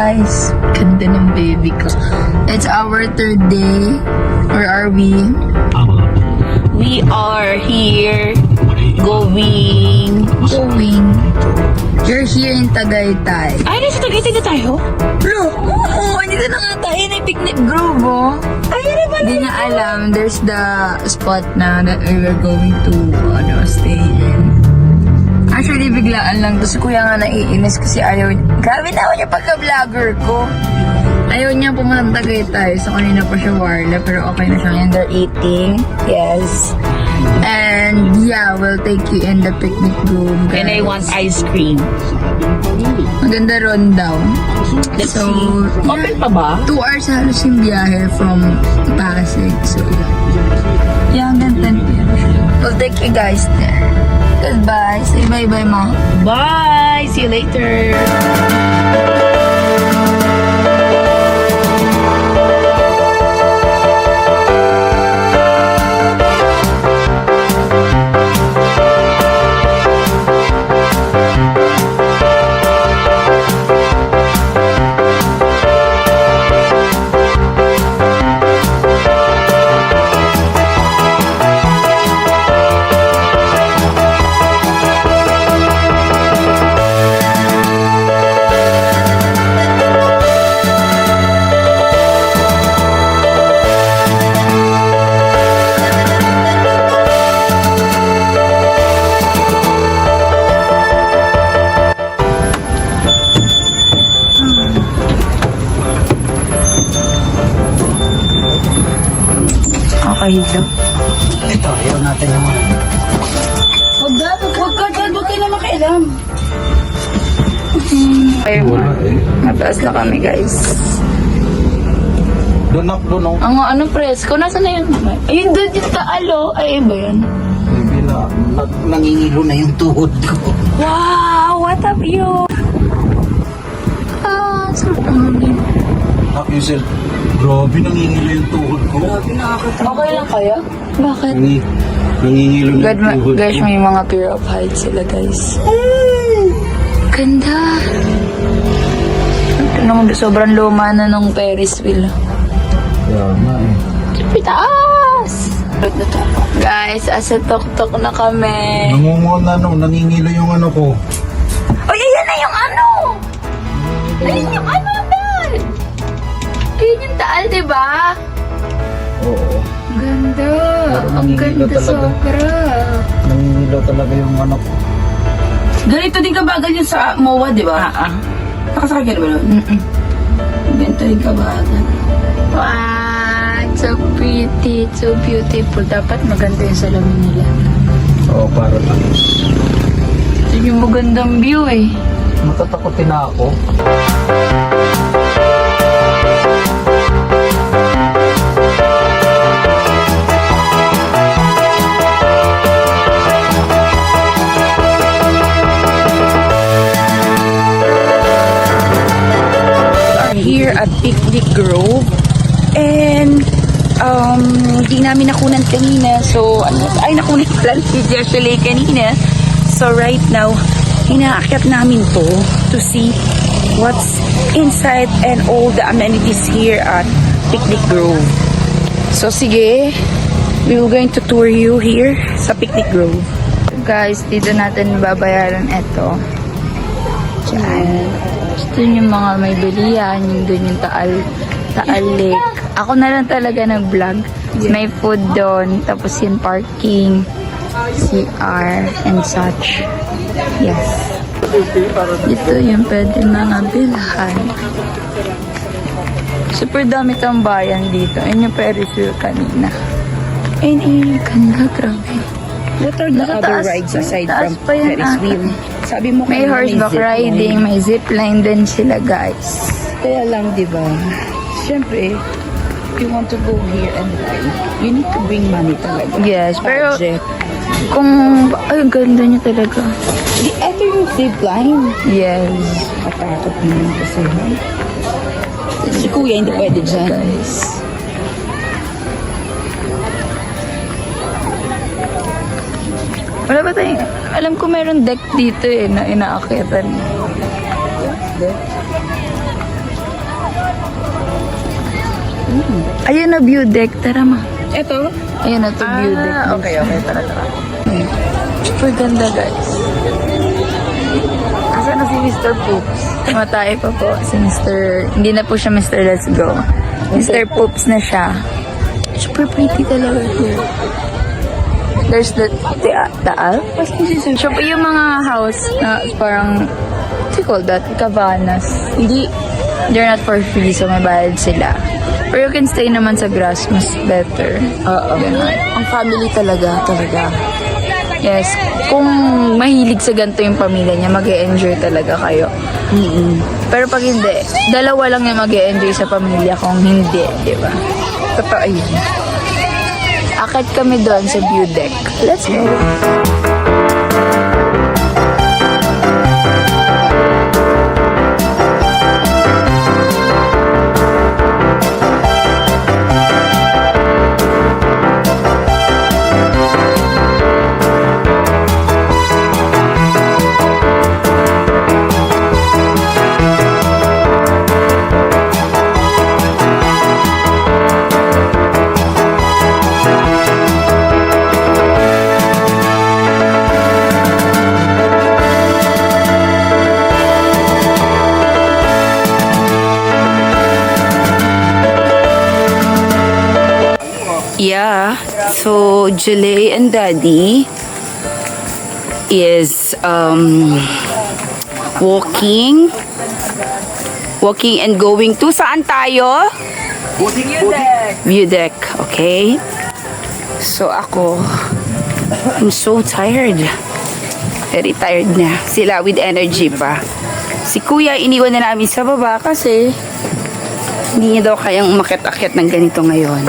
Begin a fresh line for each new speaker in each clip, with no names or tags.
guys. Ganda ng baby ko. It's our third day. Where are we?
We are here going.
You're here in Tagaytay.
Ay, nasa Tagaytay na tayo?
Look! Oo! Andito na nga tayo na picnic grove, oh.
Ay, ano ba?
Hindi na alam. There's the spot na that we were going to stay in. Actually, biglaan lang. Tapos kuya nga naiinis kasi ayaw. Grabe na ako niya pagka-vlogger ko. Ayaw niya pumunta ng Tagaytay. So, kanina pa siya warla. Pero okay na siya ngayon. They're eating. Yes. And, yeah, we'll take you in the picnic room, guys.
And I want ice cream.
Maganda ron daw.
Let's
So,
see. Open pa ba?
2 hours halos yung biyahe from Pasig. So, yeah, ang ganda niya. We'll take you guys there. Goodbye. Say bye-bye, ma.
Bye! See you later!
Nakahiga.
Ito, ayaw natin naman.
Huwag ka na makialam.
Ayun. Mataas na kami, guys.
Doon up, doon up.
Ang ano, presko? Nasaan na yun? Ayun, doon yung taalo. Ay, ba yun?
Nangingilo na yung tuhod ko.
Wow! What up, you? Ah, sarap ang hangin.
Yusel, grabe nangingilo yung tuhod ko.
Okay lang kaya? Bakit?
Nangingilo na
God,
yung tuhod
guys,
ko.
may mga fear of heights sila, guys. Ganda. Ito naman, sobrang luma na ng Ferris wheel.
Kaya nga eh.
Pitaas! Guys, asa tok-tok na kami.
Nangingilo yung ano ko.
Uy, ayan na yung ano! Ayan yung ano, Dad! Ayan yung taal, diba?
Oo.
Ganda. Ang
nangingilo
ganda
talaga.
sobra.
Nangingilo talaga yung ano ko.
Ganito din kabagal yun sa MOA, di ba? Nakasakay ka na ba nun? Ganito din kabagal.
Wow, so pretty, so beautiful. Dapat maganda yung salamin nila.
Oo, para lang.
Ito yung magandang view eh.
Matatakotin na ako.
Here at Picnic Grove and hindi namin nakunan kanina nakunan pala si Jessie kanina, so right now inaakyat namin to see what's inside and all the amenities here at Picnic Grove. So sige, we will going to tour you here sa Picnic Grove.
Guys, dito natin babayaran ito. Diyan. Doon yung mga may bilihan, yung doon yung Taal Lake. Ako na lang talaga nag-vlog. May food doon, tapos yung parking, CR, and such. Yes. Ito yung pwede mga bilhan. Super dami kang bayan dito. Ayun yung Ferris wheel kanina. Ayun, ganda, grabe.
What are the
Nasa
other
taas,
rides aside
taas
from
pa yan
Ferris
ata.
wheel? Sabi mo
May
kanina
horseback
zip line.
riding, may zipline din sila, guys.
Kaya lang, di ba? Siyempre, if you want to go here and ride, you need to bring money talaga.
Yes, pero
Budget.
kung... Ay, ang ganda niya talaga.
Ito yung zip line.
Yes.
Katakot naman kasi. Si Kuya hindi pwede dyan.
Guys. Wala ba tayong... Alam ko meron deck dito eh, na inaakyatan. Ayun na view deck. Tara ma.
Ito?
Ayun na to view deck.
Okay. Tara.
Super ganda guys. Asa na si Mr. Poops? Tumatay pa po si Mr. Hindi na po siya Mr. Let's Go. Mr. Poops na siya. Super pretty talaga here. There's the Alp? Siya po yung mga house na parang, what do you call that? Cabanas. Hindi, they're not for free, so may bayad sila. Pero you can stay naman sa grass, mas better.
Oo. Ang family talaga.
Yes. Kung mahilig sa ganito yung pamilya niya, mag-e-enjoy talaga kayo. Pero pag hindi, dalawa lang yung mag-e-enjoy sa pamilya kung hindi, di ba?
Totoo yun.
Akit kami doon sa view deck. Let's go.
Yeah. So, Jalay and Daddy is walking and going to saan tayo? View deck. Okay. So, ako, I'm so tired. Very tired na. Sila with energy pa. Si Kuya, iniwan na namin sa baba kasi hindi niya daw kayang umakyat-akyat ng ganito ngayon.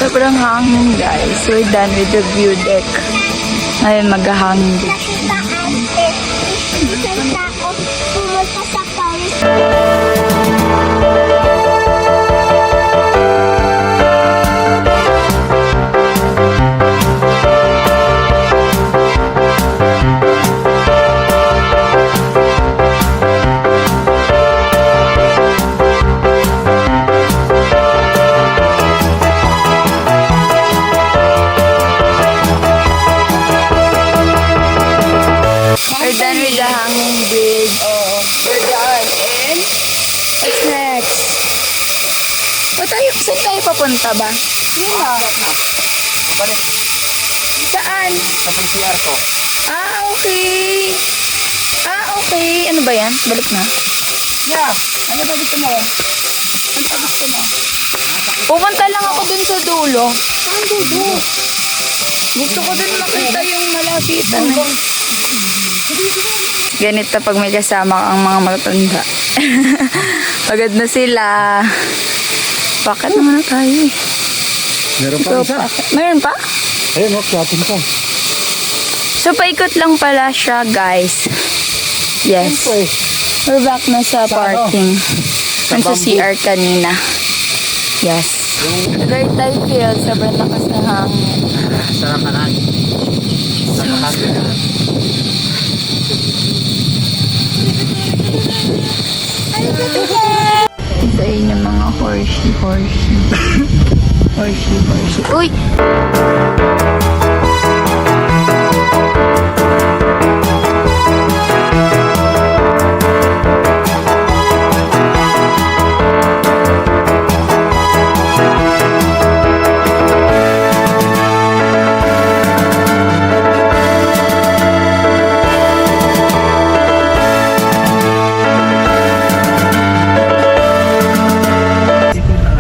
Sobrang hangin guys. We're done with the view deck. Ngayon maghahangin din. We're done with the hanging bridge. We're done. And what's next? Saan tayo papunta ba? Yun na. Saan?
Sa PCR ko.
Okay. Okay. Ano ba yan? Balik na.
Yeah.
Ano ba gusto mo? Ano ba gusto mo? Pupunta lang ako dun sa dulo. Saan dulo? Gusto ko dun makita yung malapitan. Ganito pag may kasama ang mga matatanda. Pagod na sila. Bakit naman na tayo eh?
Meron pa isa.
Meron pa?
Ayun, natin pa.
So, paikot lang pala siya, guys. Yes. We're back na sa parking. Dun sa CR kanina. Yes. Very tight feel. Sobrang lakas na hangin.
Sarap na lang.
Ito yun yung mga horsey. Uy!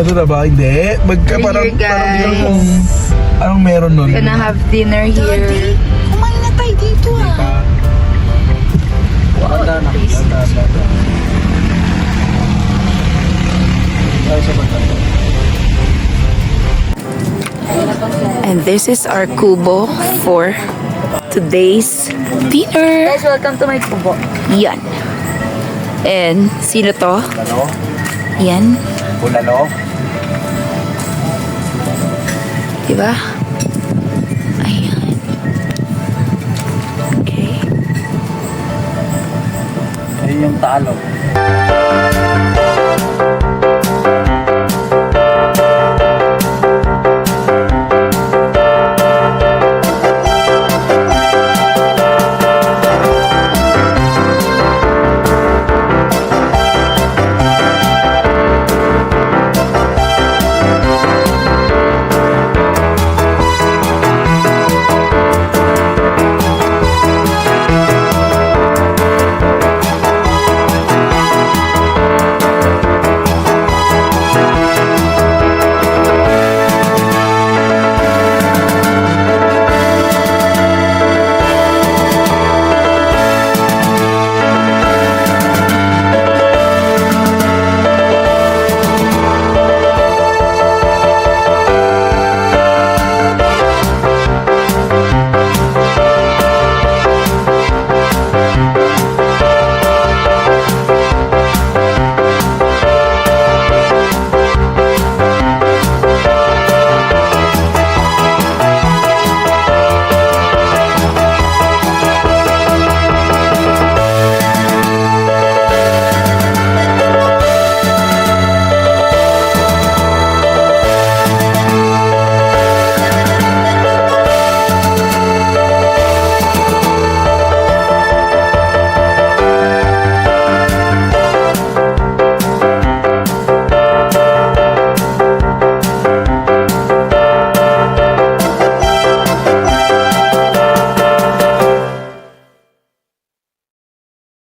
Ito na ba? Hindi. Parang
Here, guys.
yun kung anong meron nun.
Gonna have dinner here.
Kumain na tayo dito ah. And this is our kubo for today's dinner.
Guys, welcome to my kubo.
Yan. And sino to? Yan.
Bulalo.
Diba? Ayan. Okay.
Ayun yung talo.